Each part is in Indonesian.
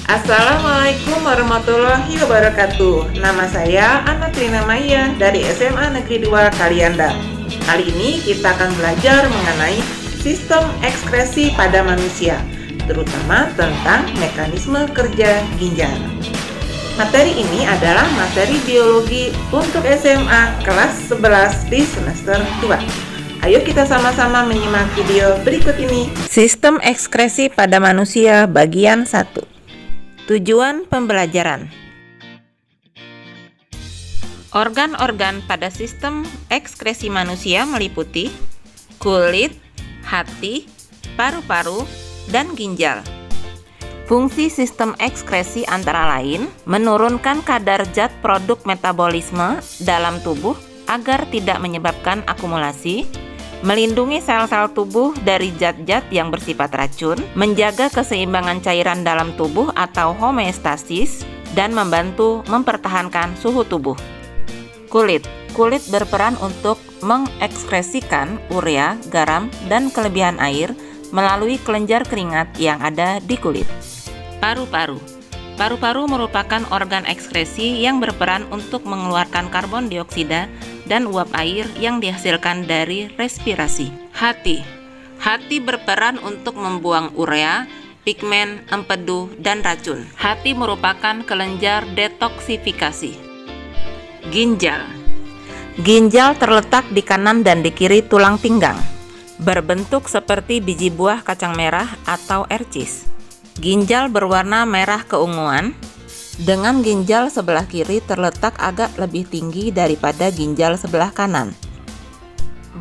Assalamualaikum warahmatullahi wabarakatuh. Nama saya Anna Trina Maya dari SMA Negeri 2 Kalianda. Kali ini kita akan belajar mengenai sistem ekskresi pada manusia, terutama tentang mekanisme kerja ginjal. Materi ini adalah materi biologi untuk SMA kelas 11 di semester 2. Ayo kita sama-sama menyimak video berikut ini. Sistem ekskresi pada manusia bagian 1. Tujuan pembelajaran. Organ-organ pada sistem ekskresi manusia meliputi kulit, hati, paru-paru, dan ginjal. Fungsi sistem ekskresi antara lain menurunkan kadar zat produk metabolisme dalam tubuh agar tidak menyebabkan akumulasi, melindungi sel-sel tubuh dari zat-zat yang bersifat racun, menjaga keseimbangan cairan dalam tubuh atau homeostasis, dan membantu mempertahankan suhu tubuh. Kulit berperan untuk mengekskresikan urea, garam, dan kelebihan air melalui kelenjar keringat yang ada di kulit. Paru-paru merupakan organ ekskresi yang berperan untuk mengeluarkan karbon dioksida dan uap air yang dihasilkan dari respirasi. Hati berperan untuk membuang urea, pigmen, empedu, dan racun. Hati merupakan kelenjar detoksifikasi. Ginjal terletak di kanan dan di kiri tulang pinggang, berbentuk seperti biji buah kacang merah atau ercis. Ginjal berwarna merah keunguan, dengan ginjal sebelah kiri terletak agak lebih tinggi daripada ginjal sebelah kanan.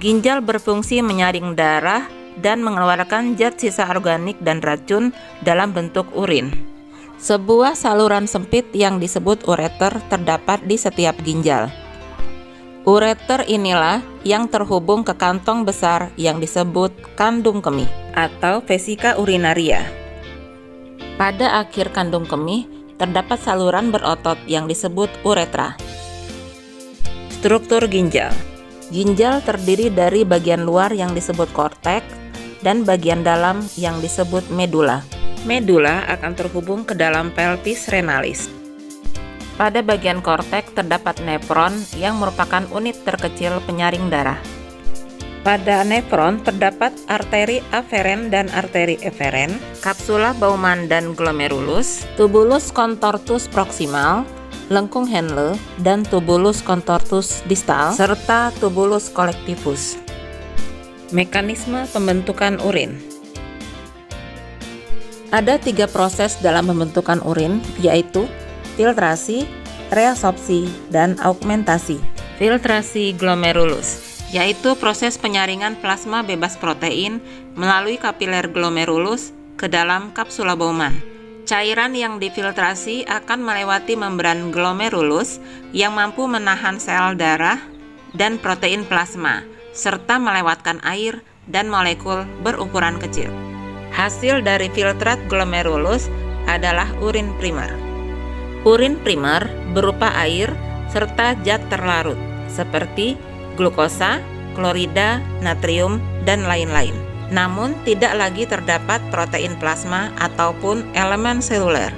Ginjal berfungsi menyaring darah dan mengeluarkan zat sisa organik dan racun dalam bentuk urin. Sebuah saluran sempit yang disebut ureter terdapat di setiap ginjal. Ureter inilah yang terhubung ke kantong besar yang disebut kandung kemih atau vesika urinaria. Pada akhir kandung kemih terdapat saluran berotot yang disebut uretra. Struktur ginjal. Ginjal terdiri dari bagian luar yang disebut korteks dan bagian dalam yang disebut medula. Medula akan terhubung ke dalam pelvis renalis. Pada bagian korteks terdapat nefron yang merupakan unit terkecil penyaring darah. Pada nefron terdapat arteri aferen dan arteri eferen, kapsula Bowman dan glomerulus, tubulus contortus proximal, lengkung Henle, dan tubulus contortus distal, serta tubulus collectivus. Mekanisme pembentukan urin. Ada 3 proses dalam pembentukan urin, yaitu filtrasi, reabsorpsi, dan augmentasi. Filtrasi glomerulus yaitu proses penyaringan plasma bebas protein melalui kapiler glomerulus ke dalam kapsula Bowman. Cairan yang difiltrasi akan melewati membran glomerulus yang mampu menahan sel darah dan protein plasma, serta melewatkan air dan molekul berukuran kecil. Hasil dari filtrat glomerulus adalah urin primer. Urin primer berupa air serta zat terlarut seperti glukosa, klorida, natrium, dan lain-lain. Namun tidak lagi terdapat protein plasma ataupun elemen seluler.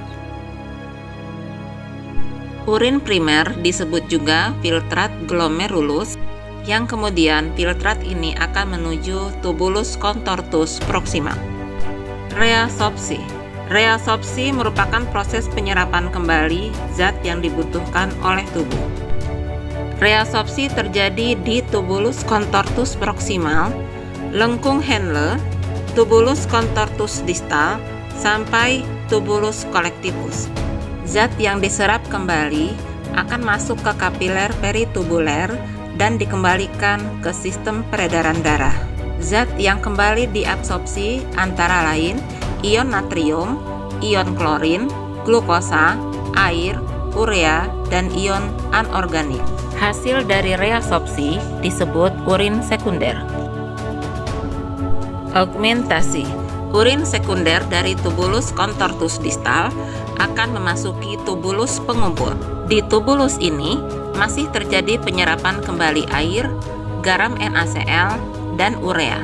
Urin primer disebut juga filtrat glomerulus, yang kemudian filtrat ini akan menuju tubulus contortus proximal. Reabsorpsi. Reabsorpsi merupakan proses penyerapan kembali zat yang dibutuhkan oleh tubuh. Reabsorpsi terjadi di tubulus contortus proximal, lengkung Henle, tubulus contortus distal, sampai tubulus collectivus. Zat yang diserap kembali akan masuk ke kapiler peritubuler dan dikembalikan ke sistem peredaran darah. Zat yang kembali diabsorpsi antara lain ion natrium, ion klorin, glukosa, air, urea, dan ion anorganik. Hasil dari reabsorpsi disebut urin sekunder. Augmentasi. Urin sekunder dari tubulus contortus distal akan memasuki tubulus pengumpul. Di tubulus ini masih terjadi penyerapan kembali air, garam NaCl, dan urea,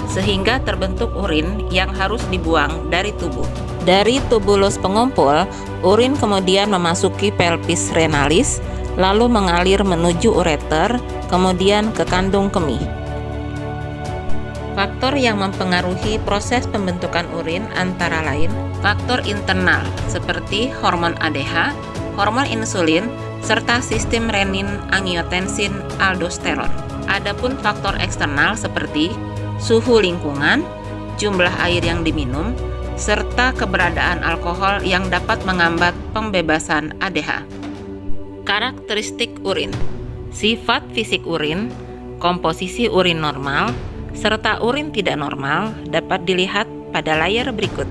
sehingga terbentuk urin yang harus dibuang dari tubuh. Dari tubulus pengumpul, urin kemudian memasuki pelvis renalis, lalu mengalir menuju ureter, kemudian ke kandung kemih. Faktor yang mempengaruhi proses pembentukan urin antara lain faktor internal seperti hormon ADH, hormon insulin, serta sistem renin-angiotensin aldosteron. Adapun faktor eksternal seperti suhu lingkungan, jumlah air yang diminum, serta keberadaan alkohol yang dapat menghambat pembebasan ADH. Karakteristik urin, sifat fisik urin, komposisi urin normal, serta urin tidak normal dapat dilihat pada layar berikut.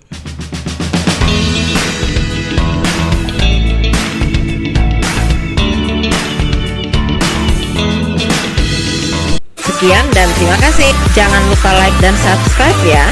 Sekian dan terima kasih. Jangan lupa like dan subscribe ya.